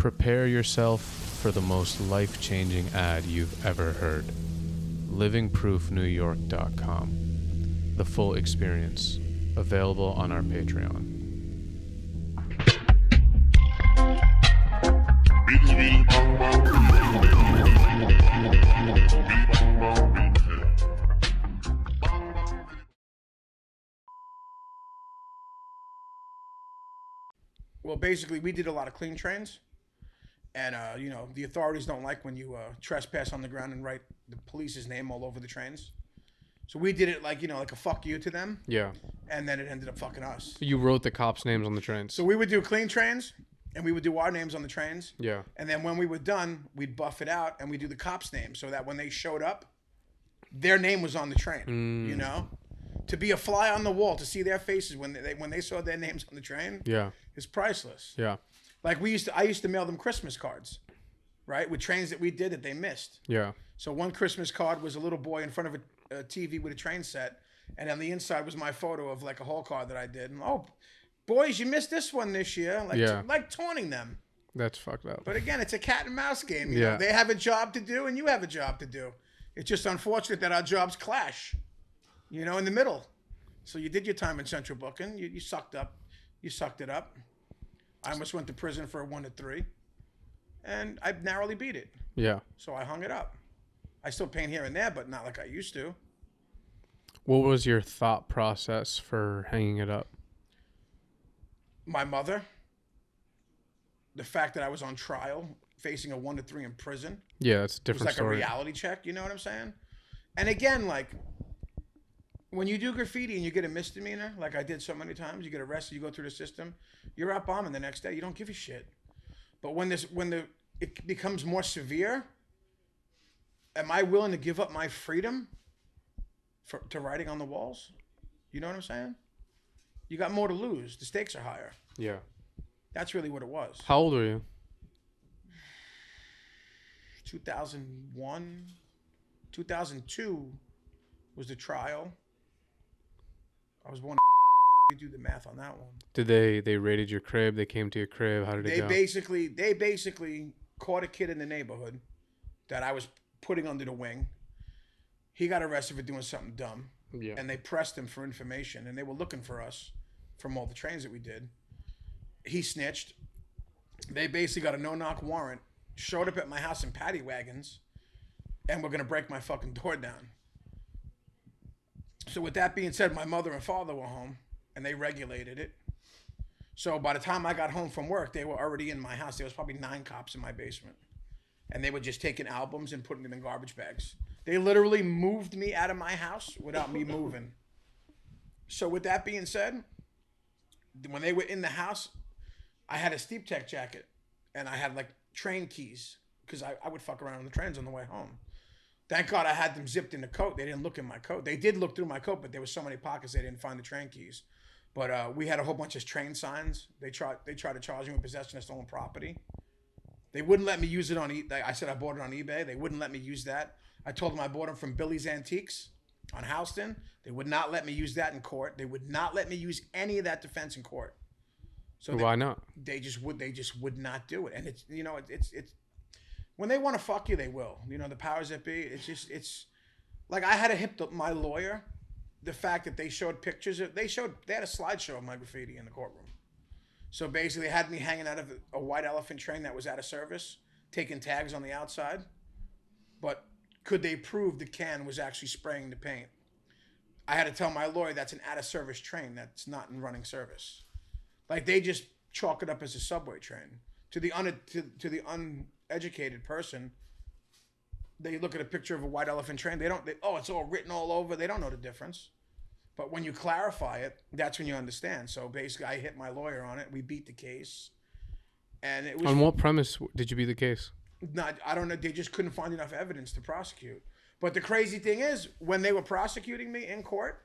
Prepare yourself for the most life-changing ad you've ever heard. livingproofnewyork.com. The full experience, available on our Patreon. Well, basically, we did a lot of clean trains. And, the authorities don't like when you trespass on the ground and write the police's name all over the trains. So we did it like a fuck you to them. Yeah. And then it ended up fucking us. You wrote the cops' names on the trains. So we would do clean trains, and we would do our names on the trains. Yeah. And then when we were done, we'd buff it out, and we'd do the cops' names so that when they showed up, their name was on the train, To be a fly on the wall, to see their faces when they saw their names on the train, Yeah. is priceless. Yeah. Like I used to mail them Christmas cards, right? With trains that we did that they missed. Yeah. So one Christmas card was a little boy in front of a TV with a train set, and on the inside was my photo of like a whole card that I did. And boys, you missed this one this year. Like taunting them. That's fucked up. But again, it's a cat and mouse game. You Yeah. know? They have a job to do, and you have a job to do. It's just unfortunate that our jobs clash, in the middle. So you did your time in central booking. You sucked up. You sucked it up. I almost went to prison for a 1 to 3, and I narrowly beat it. Yeah. So I hung it up. I still paint here and there, but not like I used to. What was your thought process for hanging it up? My mother, the fact that I was on trial, facing a 1 to 3 in prison. Yeah, that's a It was different like story. a reality check, you know what I'm saying? And again, like, when you do graffiti and you get a misdemeanor, like I did so many times, you get arrested, you go through the system, you're out bombing the next day. You don't give a shit. But when it becomes more severe, am I willing to give up my freedom to writing on the walls? You know what I'm saying? You got more to lose. The stakes are higher. Yeah. That's really what it was. How old were you? 2001, 2002 was the trial. I was born. You do the math on that one. Did they raided your crib? They came to your crib. How did it go? They basically caught a kid in the neighborhood that I was putting under the wing. He got arrested for doing something dumb. Yeah. And they pressed him for information, and they were looking for us from all the trains that we did. He snitched. They basically got a no-knock warrant, showed up at my house in paddy wagons, and were gonna break my fucking door down. So with that being said, my mother and father were home, and they regulated it. So by the time I got home from work, they were already in my house. There was probably 9 cops in my basement. And they were just taking albums and putting them in garbage bags. They literally moved me out of my house without me moving. So with that being said, when they were in the house, I had a Steep Tech jacket, and I had like train keys, because I would fuck around on the trains on the way home. Thank God I had them zipped in the coat. They didn't look in my coat. They did look through my coat, but there were so many pockets they didn't find the train keys. But we had a whole bunch of train signs. They tried to charge me with possession of stolen property. They wouldn't let me use it on eBay. I said I bought it on eBay. They wouldn't let me use that. I told them I bought them from Billy's Antiques on Houston. They would not let me use that in court. They would not let me use any of that defense in court. So why not? They just would not do it. And it's it's when they want to fuck you, they will. The powers that be. It's like I had to hit my lawyer. The fact that they showed pictures they had a slideshow of my graffiti in the courtroom. So basically, they had me hanging out of a white elephant train that was out of service, taking tags on the outside. But could they prove the can was actually spraying the paint? I had to tell my lawyer that's an out of service train. That's not in running service. Like they just chalk it up as a subway train. To the uneducated person, they look at a picture of a white elephant train. It's all written all over. They don't know the difference. But when you clarify it, that's when you understand. So basically, I hit my lawyer on it. We beat the case, and it was on what premise did you beat the case? I don't know. They just couldn't find enough evidence to prosecute. But the crazy thing is, when they were prosecuting me in court,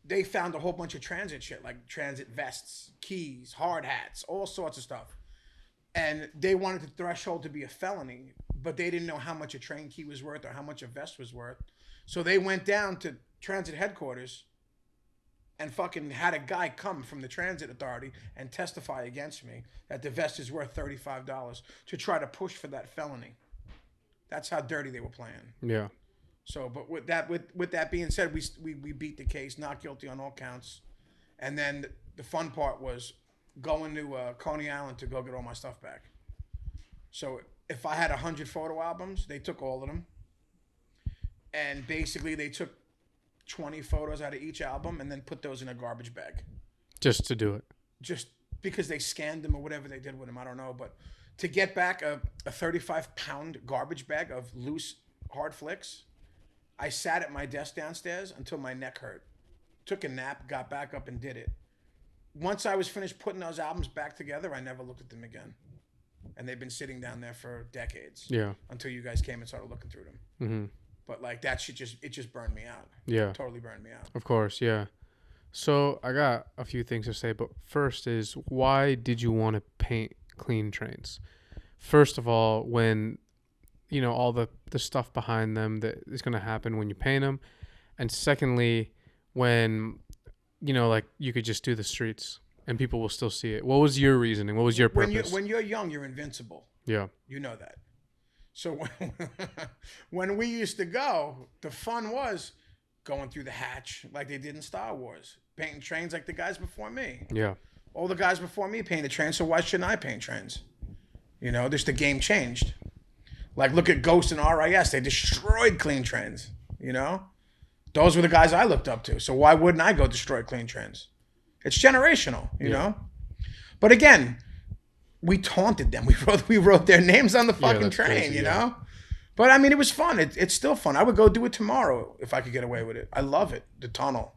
they found a whole bunch of transit shit, like transit vests, keys, hard hats, all sorts of stuff. And they wanted the threshold to be a felony, but they didn't know how much a train key was worth or how much a vest was worth. So they went down to transit headquarters and fucking had a guy come from the transit authority and testify against me that the vest is worth $35 to try to push for that felony. That's how dirty they were playing. Yeah. So, but with that being said, we beat the case, not guilty on all counts, and then the fun part was going to Coney Island to go get all my stuff back. So if I had 100 photo albums, they took all of them, and basically they took 20 photos out of each album and then put those in a garbage bag. Just to do it. Just because they scanned them or whatever they did with them, I don't know. But to get back a 35-pound garbage bag of loose hard flicks, I sat at my desk downstairs until my neck hurt. Took a nap, got back up and did it. Once I was finished putting those albums back together, I never looked at them again. And they've been sitting down there for decades. Yeah. Until you guys came and started looking through them. Mm-hmm. But like that shit just burned me out. Yeah. Totally burned me out. Of course, yeah. So I got a few things to say, but first is, why did you want to paint clean trains? First of all, when, you know, all the stuff behind them that is going to happen when you paint them. And secondly, when, you know, like you could just do the streets and people will still see it. What was your reasoning? What was your purpose? When you're young, you're invincible. Yeah. You know that. So when we used to go, the fun was going through the hatch like they did in Star Wars, painting trains like the guys before me. Yeah. All the guys before me painted trains, so why shouldn't I paint trains? You know, just the game changed. Like, look at Ghost and RIS. They destroyed clean trains, you know? Those were the guys I looked up to. So why wouldn't I go destroy clean trains? It's generational, you know? But again, we taunted them. We wrote their names on the fucking train, crazy, you know? But I mean, it was fun. It's still fun. I would go do it tomorrow if I could get away with it. I love it. The tunnel.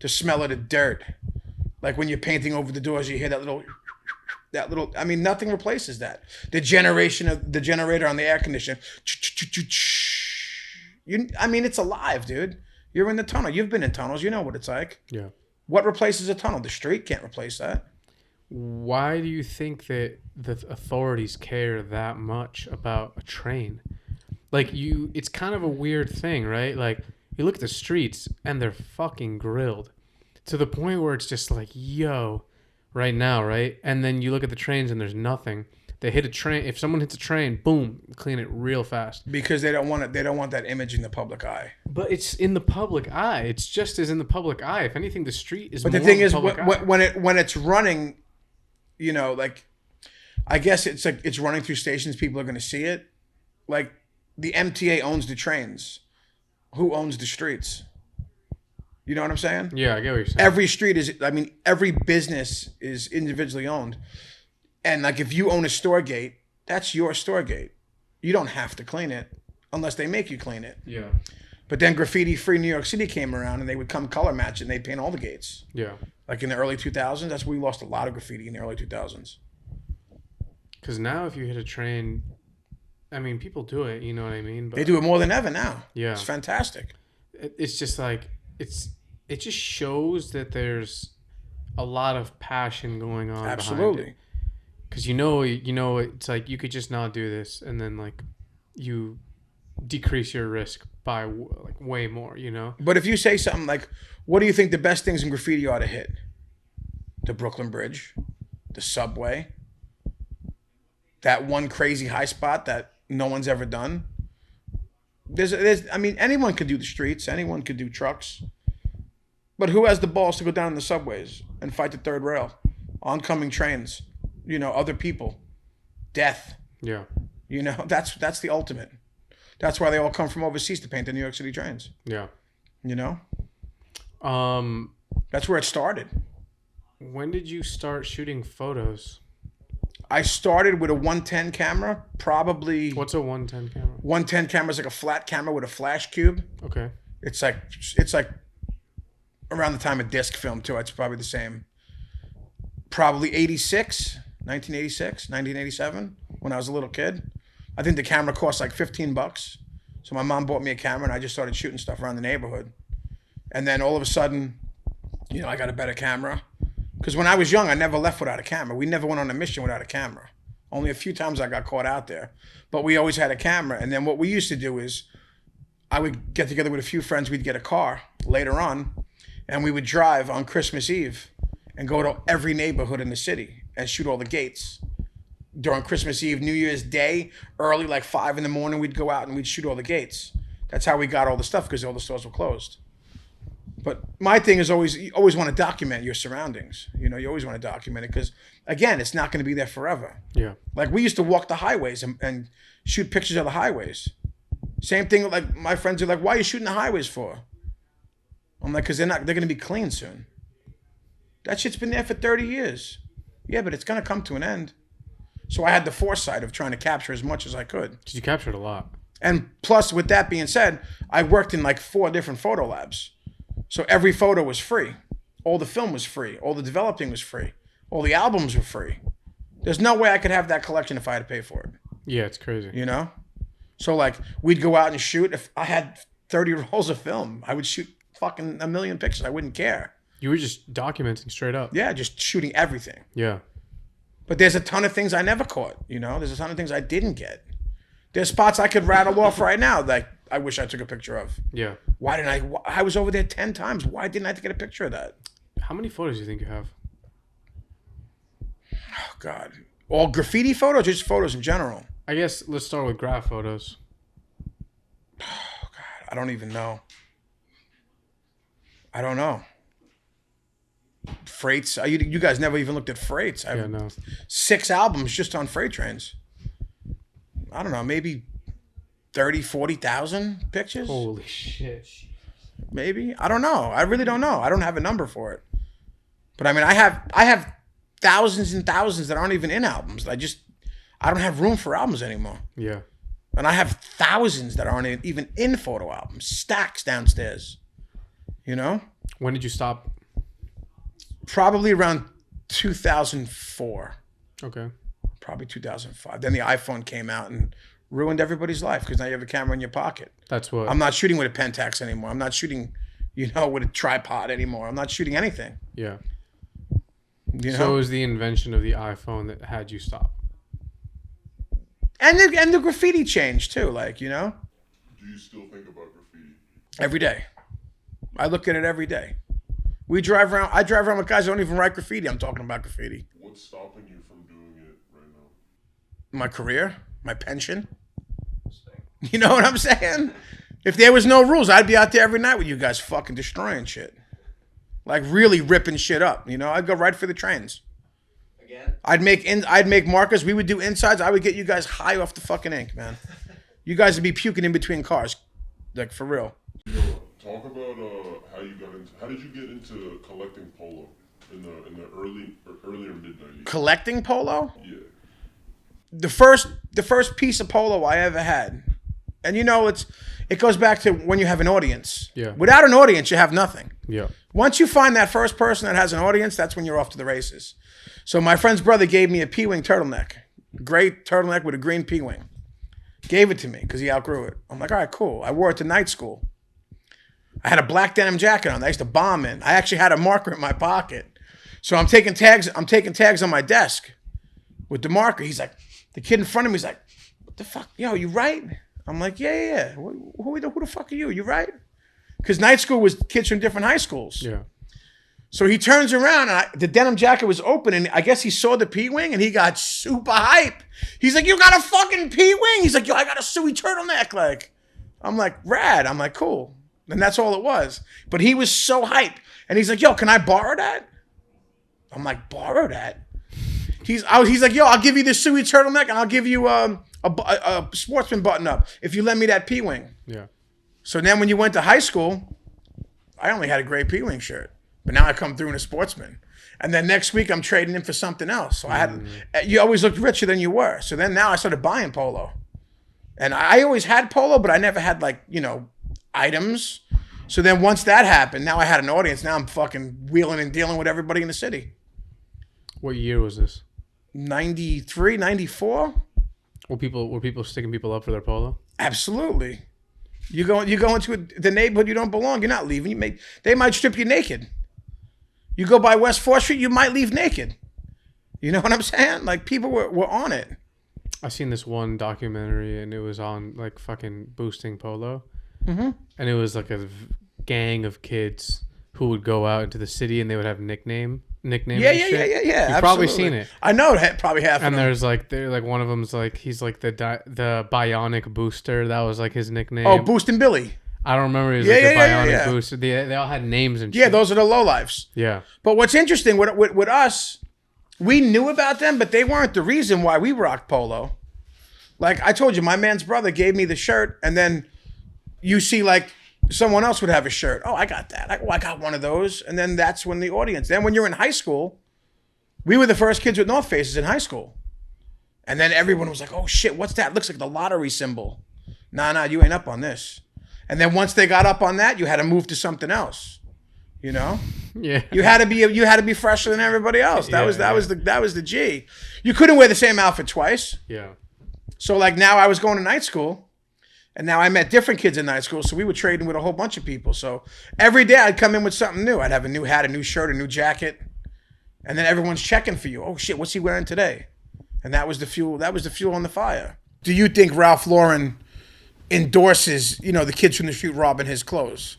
The smell of the dirt. Like when you're painting over the doors, you hear that little, I mean, nothing replaces that. The generator on the air conditioner. I mean, it's alive, dude. You're in the tunnel. You've been in tunnels. You know what it's like. Yeah. What replaces a tunnel? The street can't replace that. Why do you think that the authorities care that much about a train? Like, it's kind of a weird thing, right? Like, you look at the streets and they're fucking grilled to the point where it's just like, yo, right now, right? And then you look at the trains and there's nothing. They hit a train. If someone hits a train, boom, clean it real fast. Because they don't want it. They don't want that image in the public eye. But it's in the public eye. It's just as in the public eye. If anything, the street is. But the thing is, when it's running, you know, like, I guess it's like it's running through stations. People are going to see it. Like, the MTA owns the trains. Who owns the streets? You know what I'm saying? Yeah, I get what you're saying. Every street is. I mean, every business is individually owned. And like, if you own a store gate, that's your store gate. You don't have to clean it unless they make you clean it. Yeah. But then Graffiti Free New York City came around and they would come color match and they'd paint all the gates. Yeah. Like in the early 2000s, that's where we lost a lot of graffiti in the early 2000s. Because now if you hit a train, I mean, people do it, you know what I mean? But they do it more than ever now. Yeah. It's fantastic. It's just like, it just shows that there's a lot of passion going on. Absolutely. Behind it. Because you know, it's like you could just not do this, and then like you decrease your risk by like way more, you know. But if you say something like, "What do you think the best things in graffiti ought to hit?" The Brooklyn Bridge, the subway, that one crazy high spot that no one's ever done. I mean, anyone could do the streets, anyone could do trucks, but who has the balls to go down in the subways and fight the third rail, oncoming trains? You know, other people, death. Yeah. You know, that's the ultimate. That's why they all come from overseas to paint the New York City trains. Yeah. You know? That's where it started. When did you start shooting photos? I started with a 110 camera, probably. What's a 110 camera? 110 camera is like a flat camera with a flash cube. Okay. It's like around the time of disc film too. It's probably the same. Probably 1986, 1987, when I was a little kid. I think the camera cost like $15. So my mom bought me a camera and I just started shooting stuff around the neighborhood. And then all of a sudden, you know, I got a better camera. Because when I was young, I never left without a camera. We never went on a mission without a camera. Only a few times I got caught out there. But we always had a camera. And then what we used to do is I would get together with a few friends. We'd get a car later on. And we would drive on Christmas Eve and go to every neighborhood in the city and shoot all the gates. During Christmas Eve, New Year's Day, early, like 5 in the morning, we'd go out and we'd shoot all the gates. That's how we got all the stuff, because all the stores were closed. But my thing is you always want to document your surroundings. You always want to document it because, again, it's not going to be there forever. Yeah. Like, we used to walk the highways and shoot pictures of the highways. Same thing, like, my friends are like, why are you shooting the highways for? I'm like, because they're going to be clean soon. That shit's been there for 30 years. Yeah, but it's going to come to an end. So I had the foresight of trying to capture as much as I could. You captured a lot. And plus, with that being said, I worked in like 4 different photo labs. So every photo was free. All the film was free. All the developing was free. All the albums were free. There's no way I could have that collection if I had to pay for it. Yeah, it's crazy. So like, we'd go out and shoot. If I had 30 rolls of film, I would shoot fucking 1 million pictures. I wouldn't care. You were just documenting straight up. Yeah, just shooting everything. Yeah. But there's a ton of things I never caught, There's a ton of things I didn't get. There's spots I could rattle off right now that I wish I took a picture of. Yeah. Why didn't I was over there 10 times. Why didn't I get a picture of that? How many photos do you think you have? Oh, God. All graffiti photos or just photos in general? I guess let's start with graph photos. Oh, God. I don't even know. I don't know. Freights. You guys never even looked at freights. I have 6 albums just on freight trains. I don't know, maybe 30, 40,000 pictures? Holy shit. Maybe. I don't know. I really don't know. I don't have a number for it. But I mean, I have thousands and thousands that aren't even in albums. I don't have room for albums anymore. Yeah. And I have thousands that aren't even in photo albums. Stacks downstairs. When did you stop? Probably around 2004. Okay. Probably 2005. Then the iPhone came out and ruined everybody's life because now you have a camera in your pocket. That's what. I'm not shooting with a Pentax anymore. I'm not shooting, with a tripod anymore. I'm not shooting anything. Yeah. So it was the invention of the iPhone that had you stop. And the graffiti changed too, Do you still think about graffiti? Every day. I look at it every day. I drive around with guys that don't even write graffiti. I'm talking about graffiti. What's stopping you from doing it right now? My career, my pension. You know what I'm saying? If there was no rules, I'd be out there every night with you guys fucking destroying shit. Like really ripping shit up. I'd go right for the trains. Again? I'd make markers. We would do insides. I would get you guys high off the fucking ink, man. You guys would be puking in between cars. Like for real. Talk about how did you get into collecting polo in the earlier mid-90s? Collecting polo? Yeah. The first piece of polo I ever had, and it goes back to when you have an audience. Yeah. Without an audience, you have nothing. Yeah. Once you find that first person that has an audience, that's when you're off to the races. So my friend's brother gave me a P-wing turtleneck, great turtleneck with a green P-wing. Gave it to me because he outgrew it. I'm like, all right, cool. I wore it to night school. I had a black denim jacket on that I used to bomb in. I actually had a marker in my pocket. So I'm taking tags on my desk with the marker. He's like, the kid in front of me is like, what the fuck? Yo, you right? I'm like, yeah. Who the fuck are you? You right? Because night school was kids from different high schools. Yeah. So he turns around and the denim jacket was open and I guess he saw the P-wing and he got super hype. He's like, you got a fucking P-wing? He's like, yo, I got a Suey turtleneck. Like, I'm like, rad. I'm like, cool. And that's all it was. But he was so hype. And he's like, yo, can I borrow that? I'm like, borrow that? He's like, yo, I'll give you this Suey turtleneck and I'll give you a sportsman button up if you lend me that P-wing. Yeah. So then when you went to high school, I only had a gray P-wing shirt. But now I come through in a sportsman. And then next week I'm trading in for something else. So you always looked richer than you were. So then now I started buying polo. And I always had polo, but I never had items. So then once that happened, now I had an audience. Now I'm fucking wheeling and dealing with everybody in the city. What year was this? 93, 94? Were people sticking people up for their polo? Absolutely. You go into the neighborhood you don't belong, you're not leaving. They might strip you naked. You go by West 4th Street, you might leave naked. You know what I'm saying? Like people were on it. I seen this one documentary and it was on like fucking boosting polo. Mm-hmm. And it was like a gang of kids who would go out into the city and they would have nicknames. Yeah. You've probably seen it. I know probably half. And there's like one of them's like he's like the bionic booster. That was like his nickname. Oh, Boostin' Billy. I don't remember. He was like the bionic booster. They all had names and shit. Yeah, those are the lowlifes. Yeah. But what's interesting with us, we knew about them, but they weren't the reason why we rocked polo. Like I told you, my man's brother gave me the shirt, and then you see like someone else would have a shirt. Oh, I got that. I got one of those. And then that's when the audience. Then when you're in high school, we were the first kids with North Faces in high school. And then everyone was like, oh shit, what's that? Looks like the lottery symbol. Nah, you ain't up on this. And then once they got up on that, you had to move to something else. You know? Yeah. You had to be fresher than everybody else. That was the G. You couldn't wear the same outfit twice. Yeah. So like now I was going to night school, and now I met different kids in night school, so we were trading with a whole bunch of people. So every day I'd come in with something new. I'd have a new hat, a new shirt, a new jacket, and then everyone's checking for you. Oh shit, what's he wearing today? And that was the fuel. That was the fuel on the fire. Do you think Ralph Lauren endorses, the kids from the street robbing his clothes?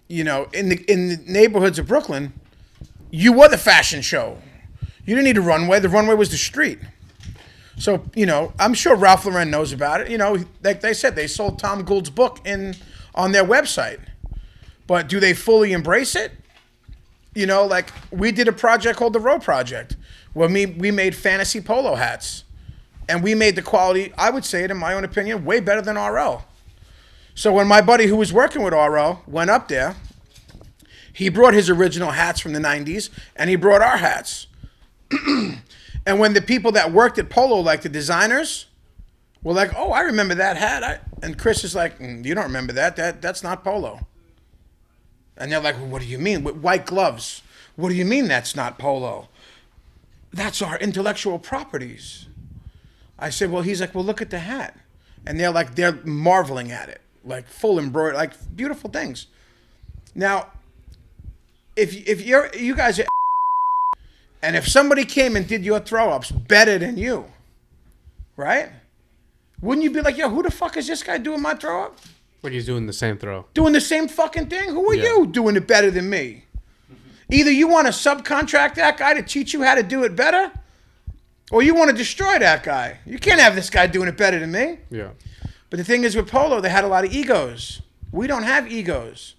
In the neighborhoods of Brooklyn, you were the fashion show. You didn't need a runway. The runway was the street. So, I'm sure Ralph Lauren knows about it. Like they said, they sold Tom Gould's book on their website. But do they fully embrace it? Like we did a project called the Row Project, where we made fantasy polo hats. And we made the quality, I would say it in my own opinion, way better than RL. So when my buddy who was working with RL went up there, he brought his original hats from the 90s, and he brought our hats. And when the people that worked at Polo, like the designers, were like, oh, I remember that hat. And Chris is like, you don't remember that. That's not Polo. And they're like, well, what do you mean? With white gloves. What do you mean that's not Polo? That's our intellectual properties. I said, well, he's like, well, look at the hat. And they're marveling at it, like full embroidery, like beautiful things. Now, if you guys are, and if somebody came and did your throw-ups better than you, right? Wouldn't you be like, yo, who the fuck is this guy doing my throw-up? Like he's doing the same throw. Doing the same fucking thing? Who are you doing it better than me? Either you want to subcontract that guy to teach you how to do it better, or you want to destroy that guy. You can't have this guy doing it better than me. Yeah. But the thing is with Polo, they had a lot of egos. We don't have egos.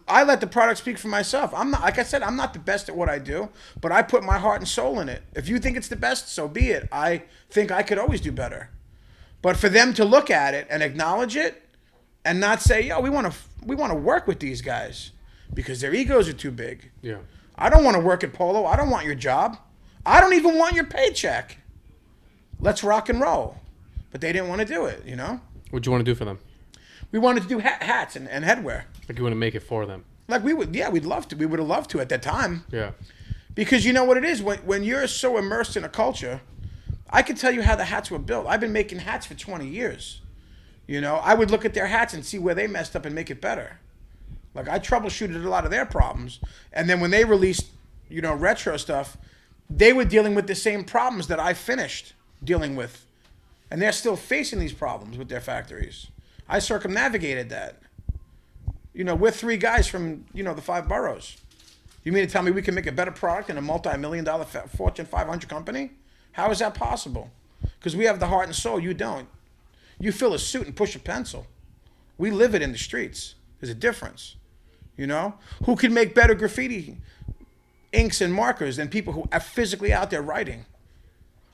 I let the product speak for myself. I'm not, like I said, I'm not the best at what I do, but I put my heart and soul in it. If you think it's the best, so be it. I think I could always do better. But for them to look at it and acknowledge it and not say, yo, we want to work with these guys because their egos are too big. Yeah. I don't want to work at Polo. I don't want your job. I don't even want your paycheck. Let's rock and roll. But they didn't want to do it, What'd you want to do for them? We wanted to do hats and headwear. Like you want to make it for them? Like we'd love to. We would have loved to at that time. Yeah. Because you know what it is? When you're so immersed in a culture, I can tell you how the hats were built. I've been making hats for 20 years. I would look at their hats and see where they messed up and make it better. Like I troubleshooted a lot of their problems. And then when they released, retro stuff, they were dealing with the same problems that I finished dealing with. And they're still facing these problems with their factories. I circumnavigated that. We're three guys from, the 5 boroughs. You mean to tell me we can make a better product in a multi-million-dollar Fortune 500 company? How is that possible? Because we have the heart and soul. You don't. You fill a suit and push a pencil. We live it in the streets. There's a difference. Who can make better graffiti inks and markers than people who are physically out there writing?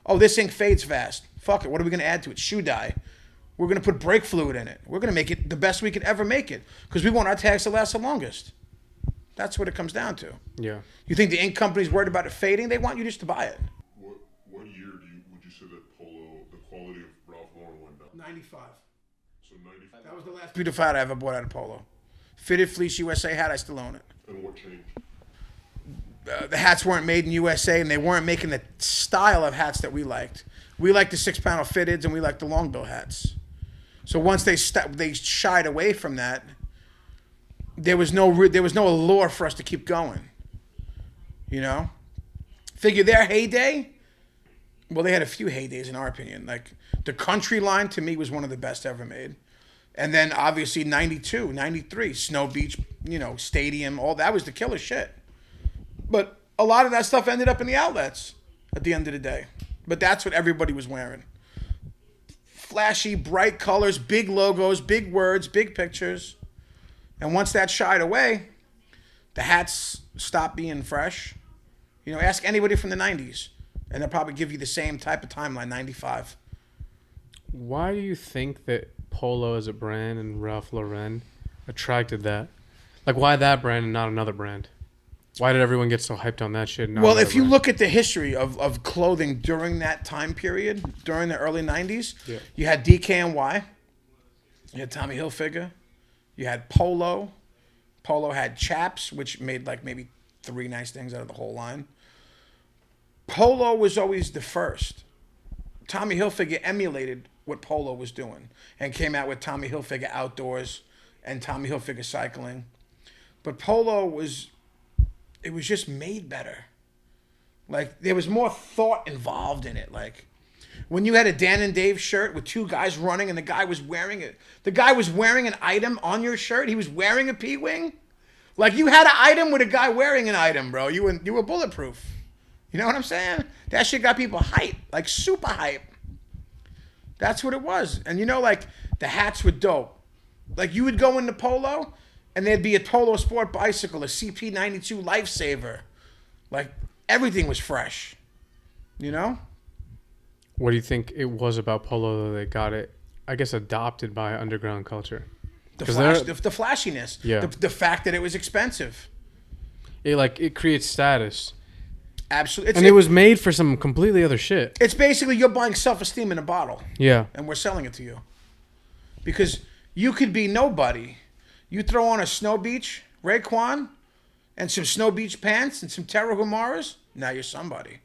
Oh, this ink fades fast. Fuck it. What are we going to add to it? Shoe dye. We're going to put brake fluid in it. We're going to make it the best we could ever make it because we want our tags to last the longest. That's what it comes down to. Yeah. You think the ink company's worried about it fading? They want you just to buy it. What year would you say that Polo, the quality of Ralph Lauren went down? 95. So 95. That was the last beautiful hat I ever bought out of Polo. Fitted Fleece USA hat, I still own it. And what changed? The hats weren't made in USA, and they weren't making the style of hats that we liked. We liked the 6-panel fitteds, and we liked the long bill hats. So once they shied away from that, there was no allure for us to keep going. Figure their heyday. Well, they had a few heydays in our opinion. Like the Country line to me was one of the best ever made, And then obviously 92, 93, Snow Beach, stadium, all that was the killer shit. But a lot of that stuff ended up in the outlets at the end of the day. But that's what everybody was wearing. Flashy, bright colors, big logos, big words, big pictures. And once that shied away, the hats stopped being fresh. Ask anybody from the 90s, and they'll probably give you the same type of timeline, 95. Why do you think that Polo as a brand and Ralph Lauren attracted that? Like, why that brand and not another brand? Why did everyone get so hyped on that shit? Well, if you look at the history of clothing during that time period, during the early 90s, you had DKNY, you had Tommy Hilfiger, you had Polo. Polo had Chaps, which made like maybe 3 nice things out of the whole line. Polo was always the first. Tommy Hilfiger emulated what Polo was doing and came out with Tommy Hilfiger Outdoors and Tommy Hilfiger Cycling. But Polo was just made better. Like, there was more thought involved in it. Like, when you had a Dan and Dave shirt with 2 guys running and the guy was wearing it, the guy was wearing an item on your shirt. He was wearing a P-Wing. Like, you had an item with a guy wearing an item, bro. You were bulletproof. You know what I'm saying? That shit got people hype, like super hype. That's what it was. And like, the hats were dope. Like, you would go into Polo, and there'd be a Polo Sport bicycle, a CP92 Lifesaver. Like, everything was fresh. What do you think it was about Polo that got it, I guess, adopted by underground culture? The flashiness. Yeah. The fact that it was expensive. It creates status. Absolutely. And it was made for some completely other shit. It's basically you're buying self-esteem in a bottle. Yeah. And we're selling it to you. Because you could be nobody. You throw on a Snow Beach Raekwon and some Snow Beach pants and some Terra Humaras, now you're somebody.